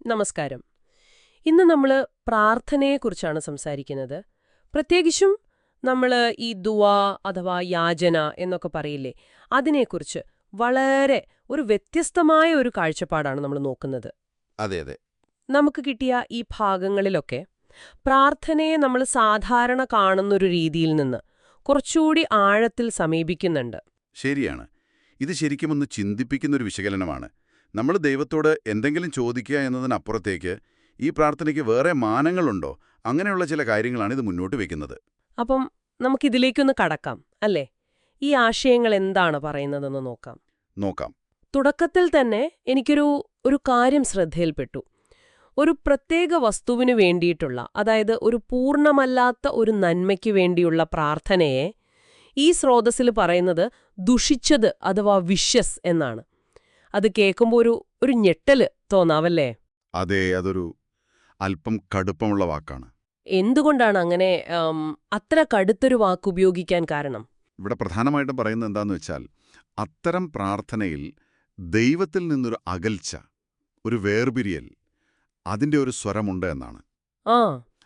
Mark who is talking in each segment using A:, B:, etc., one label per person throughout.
A: നമസ്കാരം. ഇന്ന് നമ്മൾ പ്രാർത്ഥനയെക്കുറിച്ചാണ് സംസാരിക്കുന്നത്. പ്രത്യേകിച്ചും നമ്മൾ ഈ ദുആ അഥവാ യാചന എന്നൊക്കെ പറയില്ലേ, അതിനെക്കുറിച്ച് വളരെ ഒരു വ്യത്യസ്തമായ ഒരു കാഴ്ചപ്പാടാണ് നമ്മൾ നോക്കുന്നത്.
B: അതെ അതെ
A: നമുക്ക് കിട്ടിയ ഈ ഭാഗങ്ങളിലൊക്കെ പ്രാർത്ഥനയെ നമ്മൾ സാധാരണ കാണുന്നൊരു രീതിയിൽ നിന്ന് കുറച്ചുകൂടി ആഴത്തിൽ സമീപിക്കുന്നുണ്ട്.
B: ശരിയാണ്. ഇത് ശരിക്കും ഒന്ന് ചിന്തിപ്പിക്കുന്നൊരു വിശകലനമാണ്. നമ്മൾ ദൈവത്തോട് എന്തെങ്കിലും ചോദിക്കുക എന്നതിനപ്പുറത്തേക്ക് ഈ പ്രാർത്ഥനയ്ക്ക് വേറെ മാനങ്ങളുണ്ടോ, അങ്ങനെയുള്ള ചില കാര്യങ്ങളാണ് ഇത് മുന്നോട്ട് വയ്ക്കുന്നത്.
A: അപ്പം നമുക്കിതിലേക്കൊന്ന് കടക്കാം അല്ലേ? ഈ ആശയങ്ങൾ എന്താണ് പറയുന്നതെന്ന് നോക്കാം.
B: നോക്കാം.
A: തുടക്കത്തിൽ തന്നെ എനിക്കൊരു കാര്യം ശ്രദ്ധയിൽപ്പെട്ടു. ഒരു പ്രത്യേക വസ്തുവിനു വേണ്ടിയിട്ടുള്ള, അതായത് ഒരു പൂർണ്ണമല്ലാത്ത ഒരു നന്മയ്ക്ക് വേണ്ടിയുള്ള പ്രാർത്ഥനയെ ഈ സ്രോതസ്സിൽ പറയുന്നത് ദുഷിച്ചത് അഥവാ വിഷ്യസ് എന്നാണ്. അത് കേൾക്കുമ്പോൾ ഒരു ഞെട്ടല് തോന്നാവല്ലേ?
B: അതെ, അതൊരു അല്പം കടുപ്പമുള്ള വാക്കാണ്.
A: എന്തുകൊണ്ടാണ് അങ്ങനെ അത്ര കടുത്തൊരു വാക്കുപയോഗിക്കാൻ കാരണം?
B: ഇവിടെ പ്രധാനമായിട്ടും പറയുന്നത് എന്താന്ന് വെച്ചാൽ, അത്തരം പ്രാർത്ഥനയിൽ ദൈവത്തിൽ നിന്നൊരു അകൽച്ച, ഒരു വേർപിരിയൽ, അതിൻ്റെ ഒരു സ്വരമുണ്ട് എന്നാണ്.
A: ആ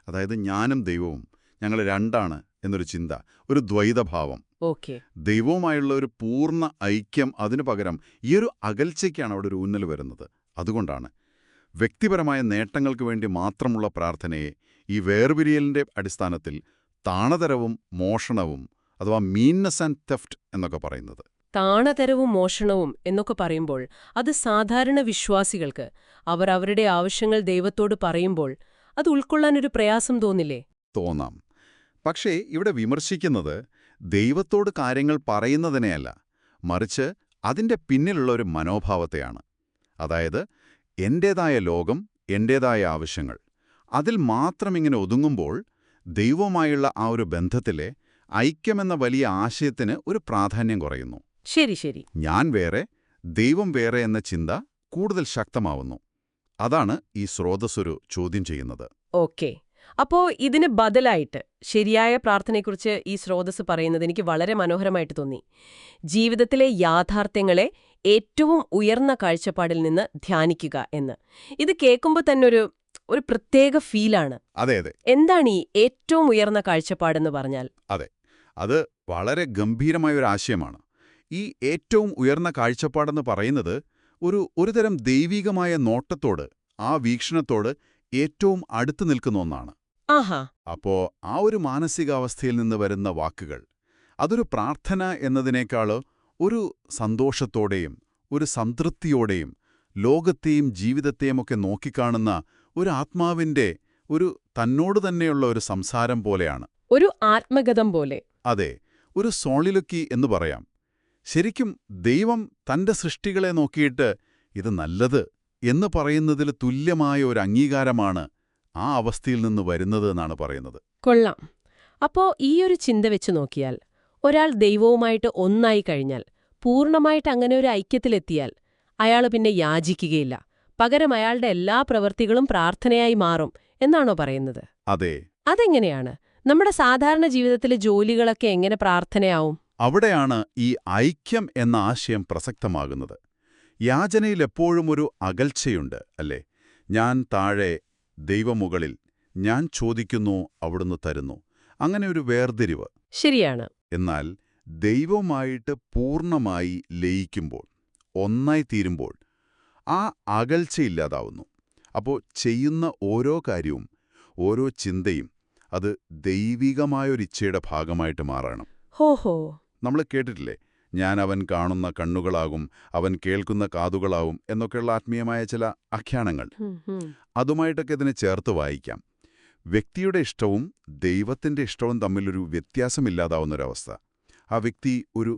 B: അതായത് ഞാനും ദൈവവും ഞങ്ങൾ രണ്ടാണ് എന്നൊരു ചിന്ത, ഒരു ദ്വൈതഭാവം.
A: ഓക്കെ.
B: ദൈവവുമായുള്ള ഒരു പൂർണ്ണ ഐക്യം, അതിനു പകരം ഈ ഒരു അകൽച്ചയ്ക്കാണ് അവിടെ ഒരു ഊന്നൽ വരുന്നത്. അതുകൊണ്ടാണ് വ്യക്തിപരമായ നേട്ടങ്ങൾക്ക് വേണ്ടി മാത്രമുള്ള പ്രാർത്ഥനയെ ഈ വേർപിരിയലിൻ്റെ അടിസ്ഥാനത്തിൽ താണതരവും മോഷണവും അഥവാ മീൻനെസ് ആൻഡ് തെഫ്റ്റ് എന്നൊക്കെ പറയുന്നത്.
A: താണതരവും മോഷണവും എന്നൊക്കെ പറയുമ്പോൾ അത് സാധാരണ വിശ്വാസികൾക്ക് അവർ അവരുടെ ആവശ്യങ്ങൾ ദൈവത്തോട് പറയുമ്പോൾ അത് ഉൾക്കൊള്ളാനൊരു പ്രയാസം തോന്നില്ലേ?
B: തോന്നാം. പക്ഷേ ഇവിടെ വിമർശിക്കുന്നത് ദൈവത്തോട് കാര്യങ്ങൾ പറയുന്നതിനെയല്ല, മറിച്ച് അതിൻ്റെ പിന്നിലുള്ള ഒരു മനോഭാവത്തെയാണ്. അതായത് എൻ്റേതായ ലോകം, എൻ്റേതായ ആവശ്യങ്ങൾ, അതിൽ മാത്രം ഇങ്ങനെ ഒതുങ്ങുമ്പോൾ ദൈവവുമായുള്ള ആ ഒരു ബന്ധത്തിലെ ഐക്യമെന്ന വലിയ ആശയത്തിന് ഒരു പ്രാധാന്യം കുറയുന്നു.
A: ശരി ശരി.
B: ഞാൻ വേറെ, ദൈവം വേറെ എന്ന ചിന്ത കൂടുതൽ ശക്തമാവുന്നു. അതാണ് ഈ സ്രോതസ്സൊരു ചോദ്യം ചെയ്യുന്നത്.
A: ഓക്കെ. അപ്പോ ഇതിന് ബദലായിട്ട് ശരിയായ പ്രാർത്ഥനയെക്കുറിച്ച് ഈ സ്രോതസ് പറയുന്നത് എനിക്ക് വളരെ മനോഹരമായിട്ട് തോന്നി. ജീവിതത്തിലെ യാഥാർത്ഥ്യങ്ങളെ ഏറ്റവും ഉയർന്ന കാഴ്ചപ്പാടിൽ നിന്ന് ധ്യാനിക്കുക എന്ന്. ഇത് കേൾക്കുമ്പോൾ തന്നെ ഒരു പ്രത്യേക ഫീലാണ്.
B: അതെ അതെ. എന്താണ്
A: ഈ ഏറ്റവും ഉയർന്ന കാഴ്ചപ്പാടെന്ന് പറഞ്ഞാൽ?
B: അതെ, അത് വളരെ ഗംഭീരമായ ഒരു ആശയമാണ്. ഈ ഏറ്റവും ഉയർന്ന കാഴ്ചപ്പാടെന്ന് പറയുന്നത് ഒരുതരം ദൈവികമായ നോട്ടത്തോട്, ആ വീക്ഷണത്തോട് ഏറ്റവും അടുത്തു നിൽക്കുന്ന ഒന്നാണ്.
A: ആഹാ.
B: അപ്പോ ആ ഒരു മാനസികാവസ്ഥയിൽ നിന്ന് വരുന്ന വാക്കുകൾ, അതൊരു പ്രാർത്ഥന എന്നതിനേക്കാൾ ഒരു സന്തോഷത്തോടെയും ഒരു സംതൃപ്തിയോടെയും ലോകത്തെയും ജീവിതത്തെയും ഒക്കെ നോക്കിക്കാണുന്ന ഒരു ആത്മാവിൻ്റെ തന്നോട് തന്നെയുള്ള ഒരു സംസാരം പോലെയാണ്.
A: ഒരു ആത്മഗതം പോലെ.
B: അതെ, ഒരു സോളിലുക്കി എന്ന് പറയാം. ശരിക്കും ദൈവം തന്റെ സൃഷ്ടികളെ നോക്കിയിട്ട് ഇത് നല്ലത് എന്ന് പറയുന്നതിൽ തുല്യമായ ഒരു അംഗീകാരമാണ് ആ അവസ്ഥയിൽ നിന്ന് വരുന്നത് എന്നാണ് പറയുന്നത്.
A: കൊള്ളാം. അപ്പോ ഈ ഒരു ചിന്ത വെച്ച് നോക്കിയാൽ, ഒരാൾ ദൈവവുമായിട്ട് ഒന്നായി കഴിഞ്ഞാൽ, പൂർണ്ണമായിട്ട് അങ്ങനെ ഒരു ഐക്യത്തിലെത്തിയാൽ, അയാൾ പിന്നെ യാചിക്കുകയില്ല. പകരം അയാളുടെ എല്ലാ പ്രവൃത്തികളും പ്രാർത്ഥനയായി മാറും എന്നാണോ പറയുന്നത്?
B: അതെ.
A: അതെങ്ങനെയാണ്? നമ്മുടെ സാധാരണ ജീവിതത്തിലെ ജോലികളൊക്കെ എങ്ങനെ പ്രാർത്ഥനയാവും?
B: അവിടെയാണ് ഈ ഐക്യം എന്ന ആശയം പ്രസക്തമാകുന്നത്. യാചനയിൽ എപ്പോഴും ഒരു അകൽച്ചയുണ്ട്, അല്ലേ? ഞാൻ താഴെ, ദൈവമുകളിൽ. ഞാൻ ചോദിക്കുന്നു, അവിടുന്ന് തരുന്നു. അങ്ങനെ ഒരു വേർതിരിവ്.
A: ശരിയാണ്.
B: എന്നാൽ ദൈവവുമായിട്ട് പൂർണ്ണമായി ലയിക്കുമ്പോൾ, ഒന്നായി തീരുമ്പോൾ, ആ അകൽച്ചയില്ലാതാവുന്നു. അപ്പോൾ ചെയ്യുന്ന ഓരോ കാര്യവും, ഓരോ ചിന്തയും അത് ദൈവികമായൊരിച്ഛയുടെ ഭാഗമായിട്ട് മാറണം.
A: ഹോഹോ.
B: നമ്മൾ കേട്ടിട്ടില്ലേ, ഞാൻ അവൻ കാണുന്ന കണ്ണുകളാകും, അവൻ കേൾക്കുന്ന കാതുകളാവും എന്നൊക്കെയുള്ള ആത്മീയമായ ചില ആഖ്യാനങ്ങൾ. അതുമായിട്ടൊക്കെ ഇതിനെ ചേർത്ത് വായിക്കാം. വ്യക്തിയുടെ ഇഷ്ടവും ദൈവത്തിൻ്റെ ഇഷ്ടവും തമ്മിലൊരു വ്യത്യാസമില്ലാതാവുന്നൊരവസ്ഥ. ആ വ്യക്തി ഒരു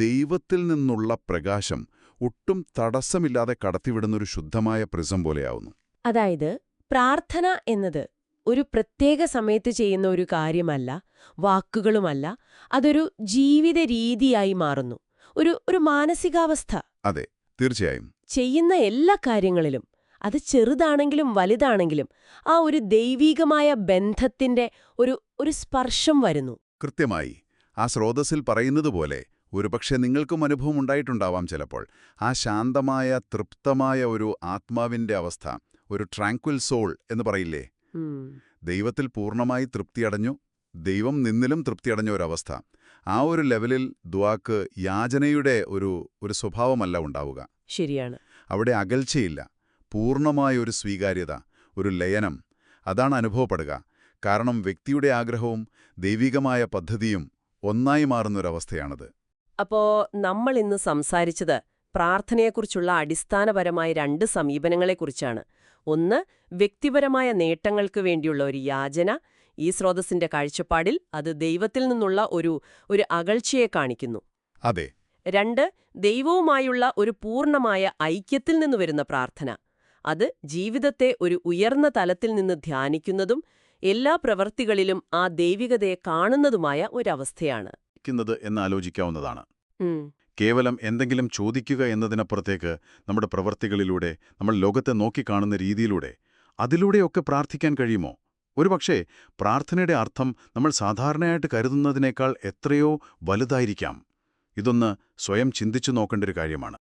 B: ദൈവത്തിൽ നിന്നുള്ള പ്രകാശം ഒട്ടും തടസ്സമില്ലാതെ കടത്തിവിടുന്നൊരു ശുദ്ധമായ പ്രിസം പോലെയാവുന്നു.
A: അതായത് പ്രാർത്ഥന എന്നത് ഒരു പ്രത്യേക സമയത്ത് ചെയ്യുന്ന ഒരു കാര്യമല്ല, വാക്കുകളുമല്ല, അതൊരു ജീവിത രീതിയായി മാറുന്നു. ഒരു മാനസികാവസ്ഥ.
B: അതെ, തീർച്ചയായും.
A: ചെയ്യുന്ന എല്ലാ കാര്യങ്ങളിലും, അത് ചെറുതാണെങ്കിലും വലുതാണെങ്കിലും, ആ ഒരു ദൈവീകമായ ബന്ധത്തിന്റെ ഒരു സ്പർശം വരുന്നു.
B: കൃത്യമായി. ആ സ്രോതസ്സിൽ പറയുന്നതുപോലെ ഒരുപക്ഷെ നിങ്ങൾക്കും അനുഭവം ഉണ്ടായിട്ടുണ്ടാവാം ചിലപ്പോൾ. ആ ശാന്തമായ, തൃപ്തമായ ഒരു ആത്മാവിൻ്റെ അവസ്ഥ, ഒരു ട്രാങ്ക്വിൽ സോൾ എന്ന് പറയില്ലേ,
A: ഉം.
B: ദൈവത്തിൽ പൂർണ്ണമായി തൃപ്തിയടഞ്ഞു, ദൈവം നിന്നിലും തൃപ്തിയടഞ്ഞ ഒരവസ്ഥ. ആ ഒരു ലെവലിൽ ദുആക്ക് യാചനയുടെ ഒരു സ്വഭാവമല്ല ഉണ്ടാവുക.
A: ശരിയാണ്.
B: അവിടെ അകൽച്ചയില്ല, പൂർണ്ണമായ ഒരു സ്വീകാര്യത, ഒരു ലയനം, അതാണ് അനുഭവപ്പെടുക. കാരണം വ്യക്തിയുടെ ആഗ്രഹവും ദൈവികമായ പദ്ധതിയും ഒന്നായി മാറുന്നൊരവസ്ഥയാണത്.
A: അപ്പോ നമ്മൾ ഇന്ന് സംസാരിച്ചത് പ്രാർത്ഥനയെക്കുറിച്ചുള്ള അടിസ്ഥാനപരമായ 2 സമീപനങ്ങളെക്കുറിച്ചാണ്. ഒന്ന്, വ്യക്തിപരമായ നേട്ടങ്ങൾക്ക് വേണ്ടിയുള്ള ഒരു യാചന. ഈ സ്രോതസ്സിന്റെ കാഴ്ചപ്പാടിൽ അത് ദൈവത്തിൽ നിന്നുള്ള ഒരു അകൽച്ചയെ കാണിക്കുന്നു.
B: അതെ.
A: 2, ദൈവവുമായുള്ള ഒരു പൂർണ്ണമായ ഐക്യത്തിൽ നിന്ന് വരുന്ന പ്രാർത്ഥന. അത് ജീവിതത്തെ ഒരു ഉയർന്ന തലത്തിൽ നിന്ന് ധ്യാനിക്കുന്നതും എല്ലാ പ്രവൃത്തികളിലും ആ ദൈവികതയെ കാണുന്നതുമായ ഒരവസ്ഥയാണ്.
B: എന്നാലോചിക്കാവുന്നതാണ്. കേവലം എന്തെങ്കിലും ചോദിക്കുക എന്നതിനപ്പുറത്തേക്ക് നമ്മുടെ പ്രവൃത്തികളിലൂടെ, നമ്മൾ ലോകത്തെ നോക്കിക്കാണുന്ന രീതിയിലൂടെ, അതിലൂടെയൊക്കെ പ്രാർത്ഥിക്കാൻ കഴിയുമോ? ഒരുപക്ഷേ പ്രാർത്ഥനയുടെ അർത്ഥം നമ്മൾ സാധാരണയായിട്ട് കരുതുന്നതിനേക്കാൾ എത്രയോ വലുതായിരിക്കാം. ഇതൊന്ന് സ്വയം ചിന്തിച്ചു നോക്കേണ്ട ഒരു കാര്യമാണ്.